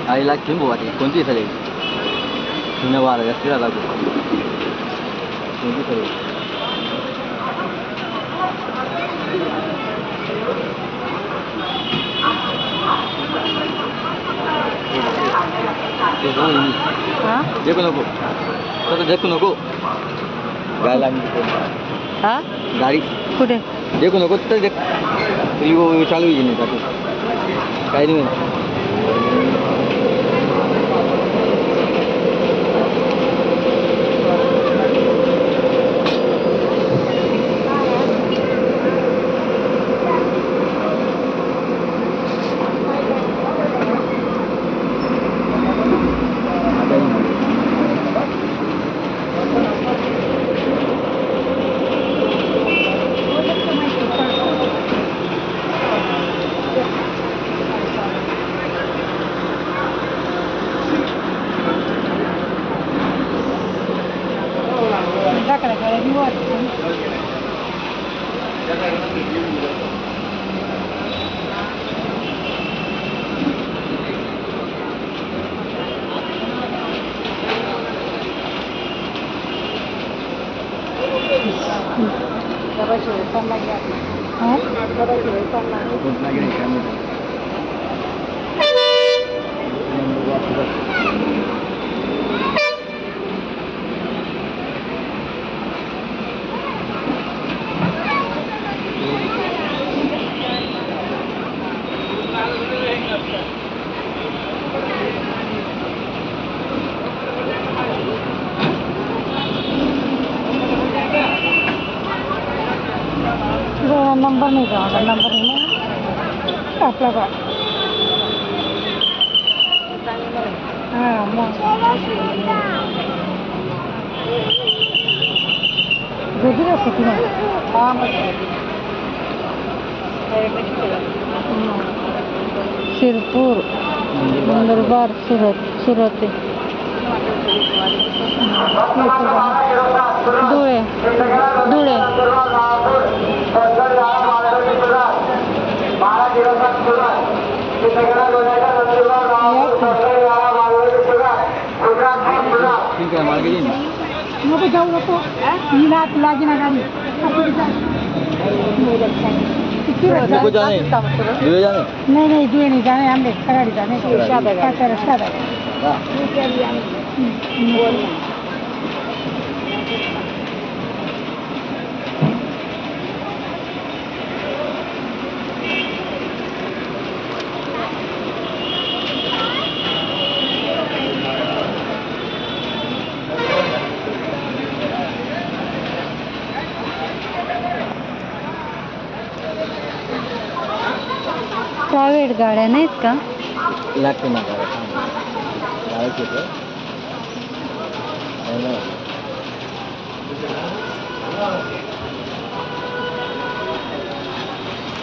आईला किंबू वाटी कोणती सगळी जुन्या बारा जास्त लागू कोणती सगळी देखू नको तसं देखू नको गाडी लागली हा गाडी कुठे देखू नको तर देख चालू आहे नाही जातो काही नाही नंबर नहीं था नंबर नहीं ना आपला का हाँ गुजरात किती ना शिरपूर नंदुरबार सूरत धुळे ठीक आहे मार्गे येईन नको जाऊ नको मी लागी ना गाडी नको जाणे धुळे जाणे नहीं दुए नहीं जाने हम देख कराड़ी जाने शादा प्रायव्हेट गाड्या नाहीत का लागते ना गाडी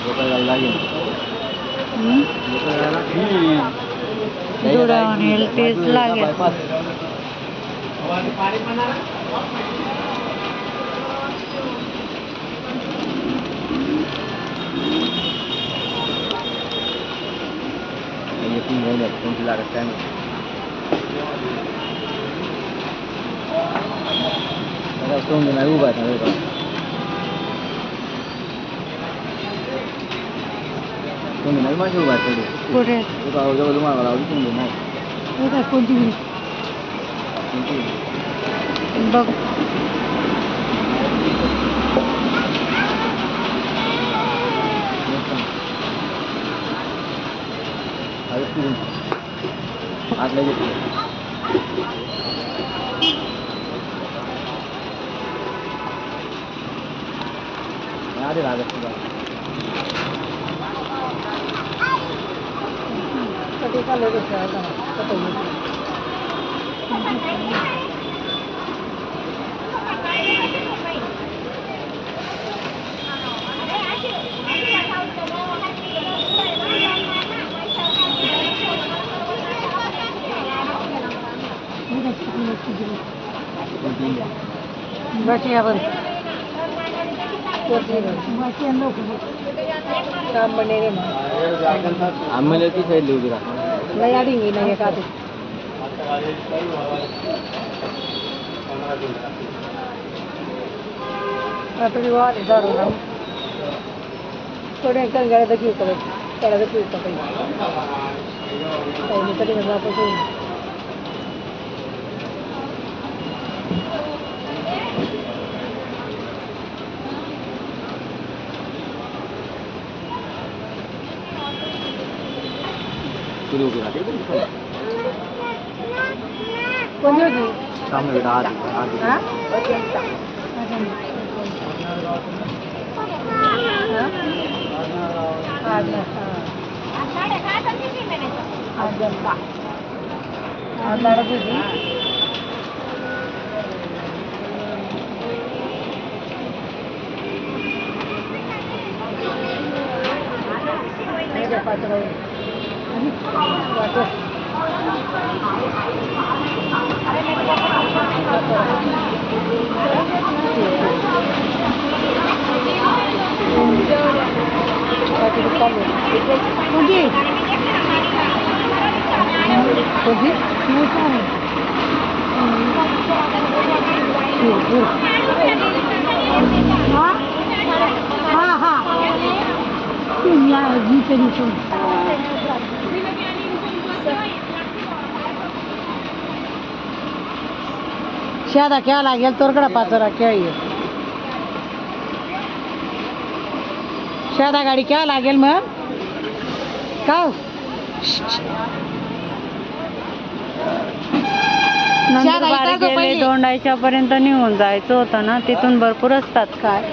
लोकांना लागेल धुळ्याहून तेच लागेल कोणती लागत काय नाही नाही उभा आहे नाही माझी उभा आहे पुढे जवळ तुम्हाला नाही कोणती बघ आतला घेतली आधी लागत तुला बस या बंद आम्हाला ती साईड लिहू दिला थोडे गाड्या दखी होतं त्याला दखी होतं कधी वापस होईल सुरू केला कोणती होती सामने बेटा आधी हां शादा क्या लागेल तोरकडा पाचोरा खेळ शादा गाडी क्या लागेल मग का गेले दोंडाईच्या पर्यंत निघून जायचं होतं ना तिथून भरपूर असतात काय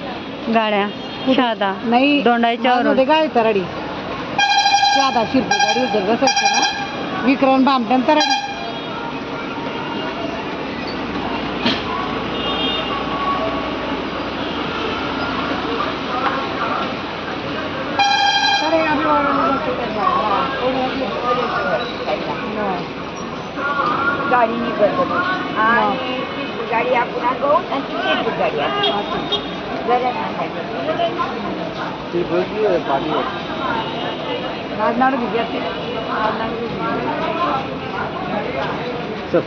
गाड्या शादा नाही दोंडाईच्यावरून काय तराडी शादा शिरपूर गाडी उद्या बसायचं ना विक्रम बामटन तराडी गाडी निघत आणि गाडी आपण आगवून आणि ती शेपूट गाडी ती बसली आहे पाठीवर चल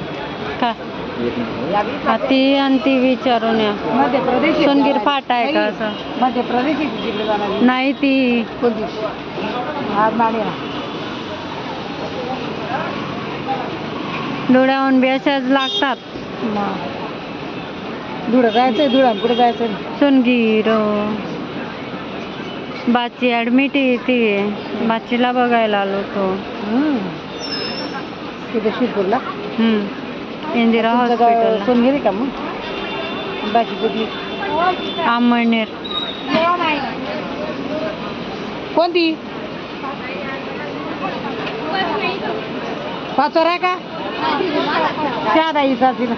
का एक मिनिट हा, ती आणि ती विचारून या मध्य प्रदेश सोनगीर फाटा आहे का असं मध्य प्रदेश तिकडे जाणार नाही ती कोणती आज नाणी डोळ्याहून बी अशाच लागतात धुळं जायचंय धुळान कुठे जायचं सोनगीर बाची ॲडमिट आहे ती बाचीला बघायला आलो होतो तिथे शिरपूरला इंदिरा हॉस्पिटलला सोनगिरी का मग बाकी कुठली आंबळनेर कोणती पाचोरा आहे का शादा ही साथीला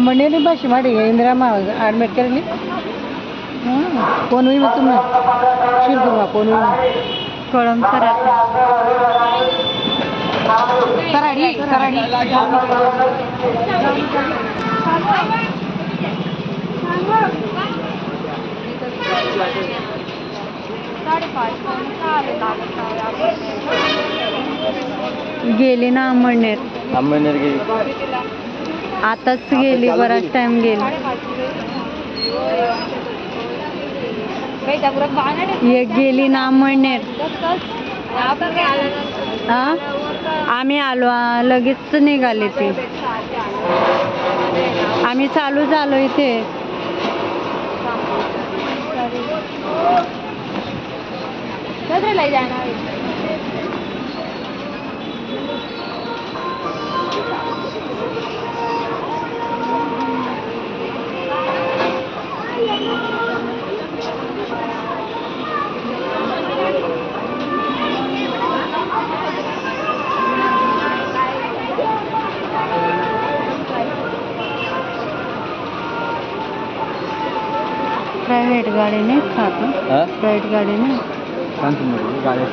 ಮಣ್ಣೇಲಿ ಭಾಷೆ ಮಾಡಿ ಇಂದಿರಮ್ಮ ಅಡ್ಮಿಟ್ ಕರೀಲಿ फोन होई मग तुम्ही शिरपूरला फोन होई कळम सरात कराडी कराडी गेली ना आंबळनेर आंबेडकर गेली आताच गेली बराच टाइम गेली एक गेली ना आंबळनेर हा आम्ही आलो लगेच निघाले ते आम्ही चालू झालो इथे लय जाणार प्रायव्हेट गाडीने खातो हा प्रायव्हेट गाडीने सांगतो गाड्या